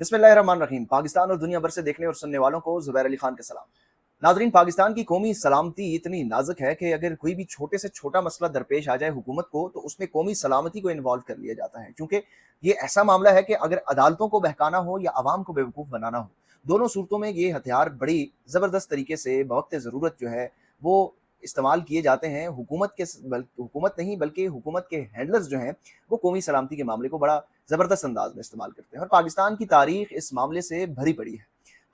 बिस्मिल्लाहिर्रहमानिर्रहीम। पाकिस्तान और दुनिया भर से देखने और सुनने वालों को ज़ुबैर अली खान का सलाम। नाज़रीन, पाकिस्तान की कौमी सलामती इतनी नाजुक है कि अगर कोई भी छोटे से छोटा मसला दरपेश आ जाए हुकूमत को, तो उसमें कौमी सलामती को इन्वॉल्व कर लिया जाता है, क्योंकि ये ऐसा मामला है कि अगर अदालतों को बहकाना हो या आवाम को बेवकूफ़ बनाना हो, दोनों सूरतों में ये हथियार बड़ी ज़बरदस्त तरीके से बवक्त ज़रूरत जो है वो इस्तेमाल किए जाते हैं। हुकूमत नहीं बल्कि हुकूमत के हैंडलर्स जो हैं वो कौमी सलामती के मामले को बड़ा ज़बरदस्त अंदाज में इस्तेमाल करते हैं, और पाकिस्तान की तारीख इस मामले से भरी पड़ी है।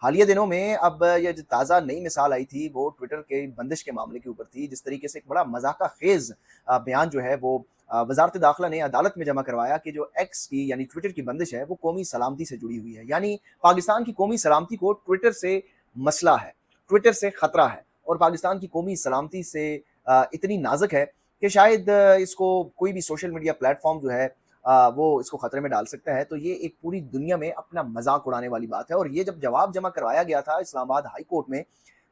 हालिया दिनों में अब ये जो ताज़ा नई मिसाल आई थी वो ट्विटर के बंदिश के मामले के ऊपर थी, जिस तरीके से एक बड़ा मज़ाक़ा ख़ेज़ बयान जो है वो वज़ारत दाखिला ने अदालत में जमा करवाया कि जो एक्स की यानी ट्विटर की बंदिश है वो कौमी सलामती से जुड़ी हुई है। यानी पाकिस्तान की कौमी सलामती को ट्विटर से मसला है, ट्विटर से ख़तरा है, और पाकिस्तान की कौमी सलामती से इतनी नाज़ुक है कि शायद इसको कोई भी सोशल मीडिया प्लेटफ़ॉर्म जो है वो इसको खतरे में डाल सकता है। तो ये एक पूरी दुनिया में अपना मज़ाक उड़ाने वाली बात है, और ये जब जवाब जमा करवाया गया था इस्लामाबाद हाई कोर्ट में,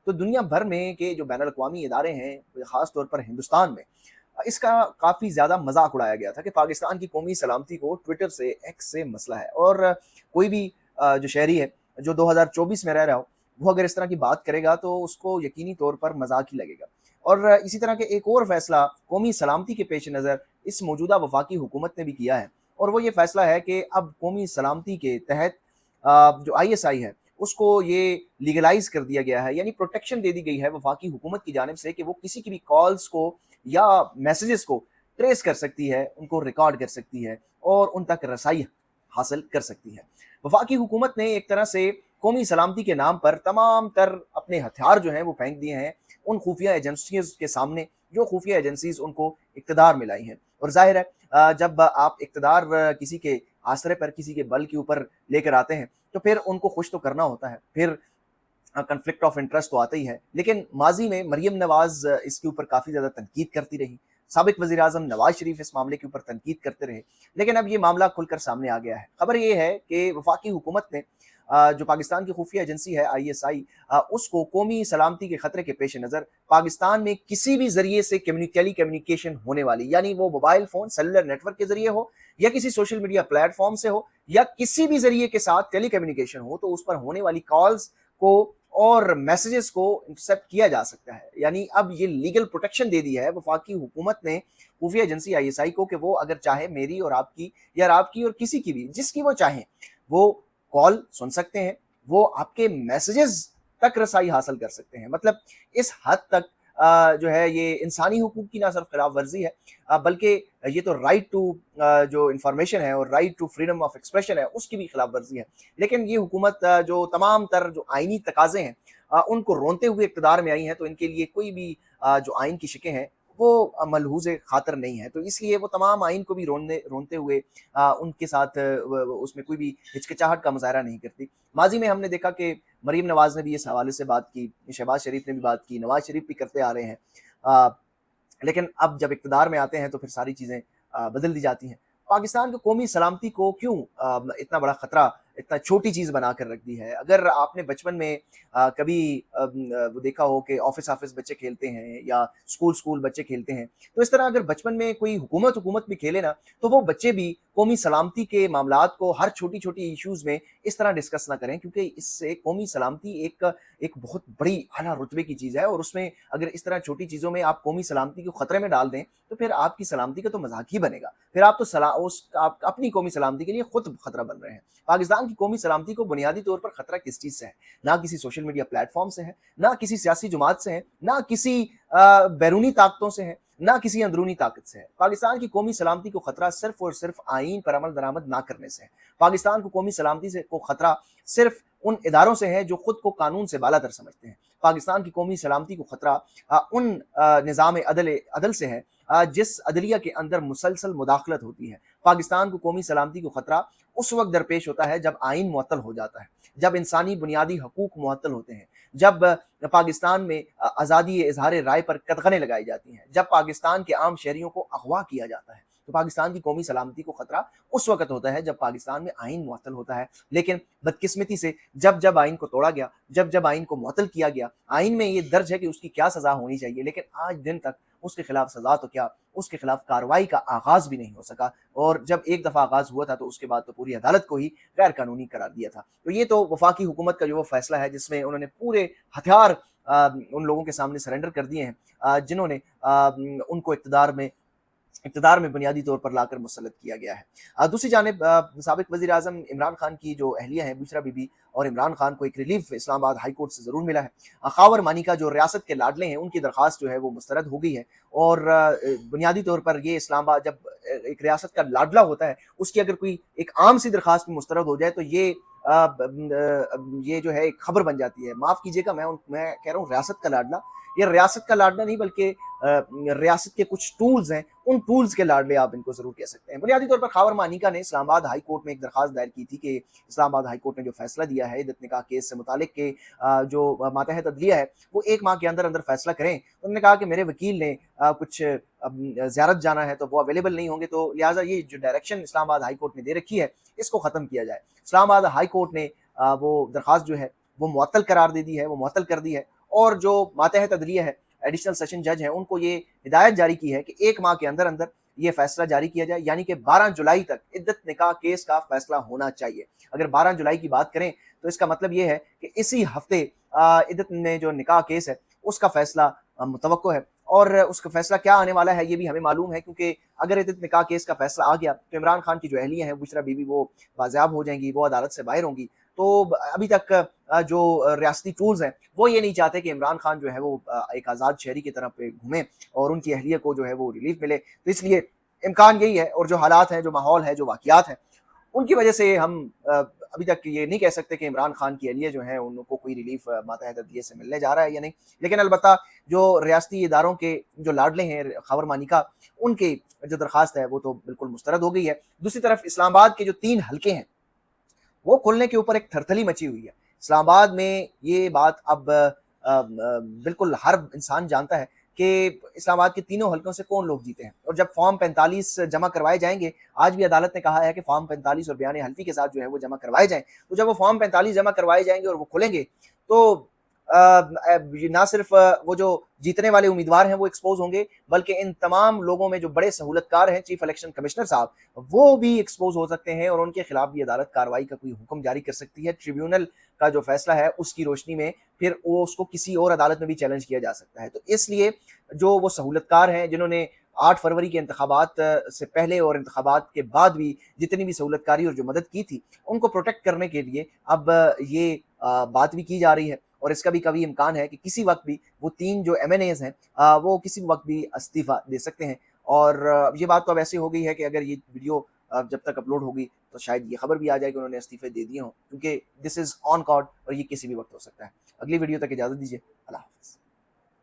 तो दुनिया भर में के जो बैनुल-अक़वामी इदारे हैं, ख़ास तौर पर हिंदुस्तान में, इसका काफ़ी ज़्यादा मज़ाक उड़ाया गया था कि पाकिस्तान की कौमी सलामती को ट्विटर से, एक्स से मसला है। और कोई भी जो शहरी है, जो 2024 में रह रहा हो, वो अगर इस तरह की बात करेगा तो उसको यकीनी तौर पर मज़ाक ही लगेगा। और इसी तरह के एक और फ़ैसला कौमी सलामती के पेश नज़र इस मौजूदा वफाकी हुकूमत ने भी किया है, और वो ये फ़ैसला है कि अब कौमी सलामती के तहत जो आईएसआई है, उसको ये लीगलाइज़ कर दिया गया है, यानी प्रोटेक्शन दे दी गई है वफाकी हुकूमत की जानिब से कि वो किसी की भी कॉल्स को या मैसेजेस को ट्रेस कर सकती है, उनको रिकॉर्ड कर सकती है और उन तक रसाई हासिल कर सकती है। वफाकी हुकूमत ने एक तरह से कौमी सलामती के नाम पर तमाम तर अपने हथियार जो हैं वो फेंक दिए हैं उन खुफिया एजेंसीज़ के सामने, जो खुफिया एजेंसीज़ उनको इक़्तिदार में लाई हैं। और ज़ाहिर है जब आप इक़्तिदार किसी के आसरे पर, किसी के बल के ऊपर लेकर आते हैं, तो फिर उनको खुश तो करना होता है, फिर कॉन्फ्लिक्ट ऑफ इंटरेस्ट तो आता ही है। लेकिन माज़ी में मरियम नवाज़ इसके ऊपर काफ़ी ज़्यादा तनकीद करती रही, साबिक़ वज़ीर-ए-आज़म नवाज़ शरीफ इस मामले के ऊपर तनकीद करते रहे, लेकिन अब ये मामला खुलकर सामने आ गया है। खबर ये है कि वफाकी हुकूमत ने जो पाकिस्तान की खुफिया एजेंसी है आईएसआई, उसको कौमी सलामती के खतरे के पेश नज़र पाकिस्तान में किसी भी ज़रिए से टेली कम्युनिकेशन होने वाली, यानी वो मोबाइल फ़ोन सेलुलर नेटवर्क के ज़रिए हो या किसी सोशल मीडिया प्लेटफ़ॉर्म से हो या किसी भी ज़रिए के साथ टेली कम्युनिकेशन हो, तो उस पर होने वाली कॉल्स को और मैसेजेस को इंटरसेप्ट किया जा सकता है। यानी अब ये लीगल प्रोटेक्शन दे दी है वफाकी हुकूमत ने खुफिया एजेंसी आईएसआई को कि वो अगर चाहे मेरी और आपकी, या आपकी और किसी की भी, जिसकी वो चाहें, वो कॉल सुन सकते हैं, वो आपके मैसेजेस तक रसाई हासिल कर सकते हैं। मतलब इस हद तक जो है ये इंसानी हुकूक की ना सिर्फ खिलाफ वर्जी है, बल्कि ये तो राइट टू जो इंफॉर्मेशन है और right to freedom of expression है, उसकी भी खिलाफ वर्जी है। लेकिन ये हुकूमत जो तमाम तर जो आइनी तकाजे हैं उनको रोनते हुए इक़्तिदार में आई हैं, तो इनके लिए कोई भी जो आइन की शिकें हैं वो मलहूज़े खातर नहीं है। तो इसलिए वो तमाम आइन को भी रोनते हुए उनके साथ उसमें कोई भी हिचकिचाहट का मुज़ाहरा नहीं करती। माज़ी में हमने देखा कि मरीम नवाज़ ने भी इस हवाले से बात की, शहबाज शरीफ ने भी बात की, नवाज़ शरीफ भी करते आ रहे हैं। अ, लेकिन अब जब इक़्तिदार में आते हैं तो फिर सारी चीज़ें बदल दी जाती हैं। पाकिस्तान की कौमी सलामती को क्यों इतना बड़ा ख़तरा, इतना छोटी चीज़ बना कर रख दी है? अगर आपने बचपन में कभी वो देखा हो कि ऑफ़िस बच्चे खेलते हैं या स्कूल बच्चे खेलते हैं, तो इस तरह अगर बचपन में कोई हुकूमत भी खेले ना, तो वो बच्चे भी कौमी सलामती के मामलात को हर छोटी-छोटी इश्यूज़ में इस तरह डिस्कस ना करें, क्योंकि इससे कौमी सलामती एक बहुत बड़ी आला रुतबे की चीज़ है, और उसमें अगर इस तरह छोटी चीज़ों में आप कौमी सलामती को खतरे में डाल दें, तो फिर आपकी सलामती का तो मज़ाक ही बनेगा। फिर आप तो आप अपनी कौमी सलामती के लिए खुद खतरा बन रहे हैं। पाकिस्तान की कौमी सलामती को बुनियादी तौर पर खतरा किस चीज़ से है? ना किसी सोशल मीडिया प्लेटफ़ॉर्म से है, ना किसी सियासी जमात से है, ना किसी बैरूनी ताकतों से है, ना किसी अंदरूनी ताकत से है। पाकिस्तान की कौमी सलामती को खतरा सिर्फ़ और सिर्फ़ आइन पर अमल दरामद ना करने से है। पाकिस्तान को कौमी सलामती से को खतरा सिर्फ़ उन इदारों से है जो खुद को कानून से बालातर समझते हैं। पाकिस्तान की कौमी सलामती को खतरा उन निज़ाम अदल से है जिस अदलिया के अंदर मुसलसल मुदाखलत होती है। पाकिस्तान को कौमी सलामती को खतरा उस वक़्त दरपेश होता है जब आइन मुअत्तल हो जाता है, जब इंसानी बुनियादी हकूक़ मुअत्तल होते हैं, जब पाकिस्तान में आज़ादी इज़हार राय पर कटघरे लगाई जाती हैं, जब पाकिस्तान के आम शहरियों को अगवा किया जाता है। तो पाकिस्तान की कौमी सलामती को खतरा उस वक्त होता है जब पाकिस्तान में आइन मुअत्तल होता है। लेकिन बदकिस्मती से जब जब आइन को तोड़ा गया, जब जब आइन को मुअत्तल किया गया, आइन में ये दर्ज है कि उसकी क्या सज़ा होनी चाहिए, लेकिन आज दिन तक उसके खिलाफ सज़ा तो क्या, उसके खिलाफ कार्रवाई का आगाज़ भी नहीं हो सका। और जब एक दफ़ा आगाज़ हुआ था तो उसके बाद तो पूरी अदालत को ही गैर कानूनी करार दिया था। तो ये तो वफाकी हुकूमत का जो वो फैसला है जिसमें उन्होंने पूरे हथियार उन लोगों के सामने सरेंडर कर दिए हैं जिन्होंने उनको इक़्तिदार में बुनियादी तौर पर लाकर मुसल्लत किया गया है। दूसरी जानिब साबिक़ वज़ीर-ए-आज़म इमरान खान की जो अहलिया हैं बुशरा बीबी और इमरान खान को एक रिलीफ़ इस्लामाबाद हाई कोर्ट से ज़रूर मिला है। ख़ावर मानिका जो रियासत के लाडले हैं उनकी दरख़्वास्त जो है वो मुस्तरद हो गई है और बुनियादी तौर पर ये इस्लामाबाद जब एक रियासत का लाडला होता है उसकी अगर कोई एक आम सी दरख़्वास्त भी मुस्तरद हो जाए तो ये जो है एक खबर बन जाती है। माफ़ कीजिएगा मैं कह रहा हूँ रियासत का लाडला, ये रियासत का लाडला नहीं बल्कि रियासत के कुछ टूल्स हैं, उन टूल्स के लाडले आप इनको ज़रूर कह सकते हैं। बुनियादी तौर पर ख़ावर मानिका ने इस्लामाबाद हाई कोर्ट में एक दरख़्वास्त दायर की थी कि इस्लामाबाद हाई कोर्ट ने जो फ़ैसला दिया है इद्दत निकाह केस से मुतालिक के जो मातहत अदलिया है वो 1 माह के अंदर फ़ैसला करें। उन्होंने कहा कि मेरे वकील ने कुछ ज़ियारत जाना है तो वो अवेलेबल नहीं होंगे, तो लिहाज़ा ये जो डायरेक्शन इस्लामाबाद हाई कोर्ट ने दे रखी है इसको ख़त्म किया जाए। इस्लामाबाद हाई कोर्ट ने वो दरख़्वास्त जो है वो मुअत्तल करार दे दी है, वो मुअत्तल कर दी है और जो मातहत अदलिया है, एडिशनल सेशन जज हैं, उनको ये हिदायत जारी की है कि 1 माह के अंदर ये फैसला जारी किया जाए, यानी कि 12 जुलाई तक इद्दत निकाह केस का फैसला होना चाहिए। अगर 12 जुलाई की बात करें तो इसका मतलब ये है कि इसी हफ्ते इद्दत में जो निकाह केस है उसका फैसला मुतवक्को है और उसका फैसला क्या आने वाला है ये भी हमें मालूम है, क्योंकि अगर इद्दत निकाह केस का फैसला आ गया तो इमरान खान की जो अहलिया हैं बुशरा बीबी वो बाज़ियाब हो जाएंगी, वो अदालत से बाहर होंगी। तो अभी तक जो रियासती टूल्स हैं वो ये नहीं चाहते कि इमरान खान जो है वो एक आज़ाद शहरी की तरफ पे घूमें और उनकी अहलिया को जो है वो रिलीफ मिले। तो इसलिए इम्कान यही है और जो हालात हैं, जो माहौल है, जो वाक़ियात हैं, उनकी वजह से हम अभी तक ये नहीं कह सकते कि इमरान खान की अहलिया जो है उनको कोई रिलीफ मातहत अदलिया से मिलने जा रहा है या नहीं। लेकिन अलबत्ता जो रियासती इदारों के जो लाडले हैं ख़ावर मानिका, उनकी जो दरख्वास्त है वो तो बिल्कुल मुस्तरद हो गई है। दूसरी तरफ इस्लामाबाद के जो 3 हलके हैं वो खुलने के ऊपर एक थरथली मची हुई है। इस्लामाबाद में ये बात अब बिल्कुल हर इंसान जानता है कि इस्लामाबाद के तीनों हलकों से कौन लोग जीते हैं और जब फॉर्म 45 जमा करवाए जाएँगे, आज भी अदालत ने कहा है कि फॉर्म 45 और बयान हल्फी के साथ जो है वो जमा करवाए जाएँ। तो जब वो फॉर्म 45 जमा करवाए जाएँगे और वो खुलेंगे तो ना सिर्फ वो जो जीतने वाले उम्मीदवार हैं वो एक्सपोज़ होंगे, बल्कि इन तमाम लोगों में जो बड़े सहूलतकार हैं चीफ इलेक्शन कमिश्नर साहब, वो भी एक्सपोज़ हो सकते हैं और उनके खिलाफ भी अदालत कार्रवाई का कोई हुक्म जारी कर सकती है। ट्रिब्यूनल का जो फैसला है उसकी रोशनी में फिर वो उसको किसी और अदालत में भी चैलेंज किया जा सकता है। तो इसलिए जो वो सहूलतकार हैं जिन्होंने 8 फरवरी के इंतखाबात से पहले और इंतखाबात के बाद भी जितनी भी सहूलतकारी और जो मदद की थी, उनको प्रोटेक्ट करने के लिए अब ये बात भी की जा रही है और इसका भी कभी इम्कान है कि किसी वक़्त भी वो 3 जो एमएनएज़ हैं वो किसी वक़्त भी इस्तीफ़ा दे सकते हैं। और ये बात तो अब ऐसी हो गई है कि अगर ये वीडियो जब तक अपलोड होगी तो शायद ये खबर भी आ जाए कि उन्होंने इस्तीफ़े दे दिए हों, क्योंकि दिस इज़ ऑन रिकॉर्ड और ये किसी भी वक़्त हो सकता है। अगली वीडियो तक इजाज़त दीजिए। अल्लाह हाफ़िज़।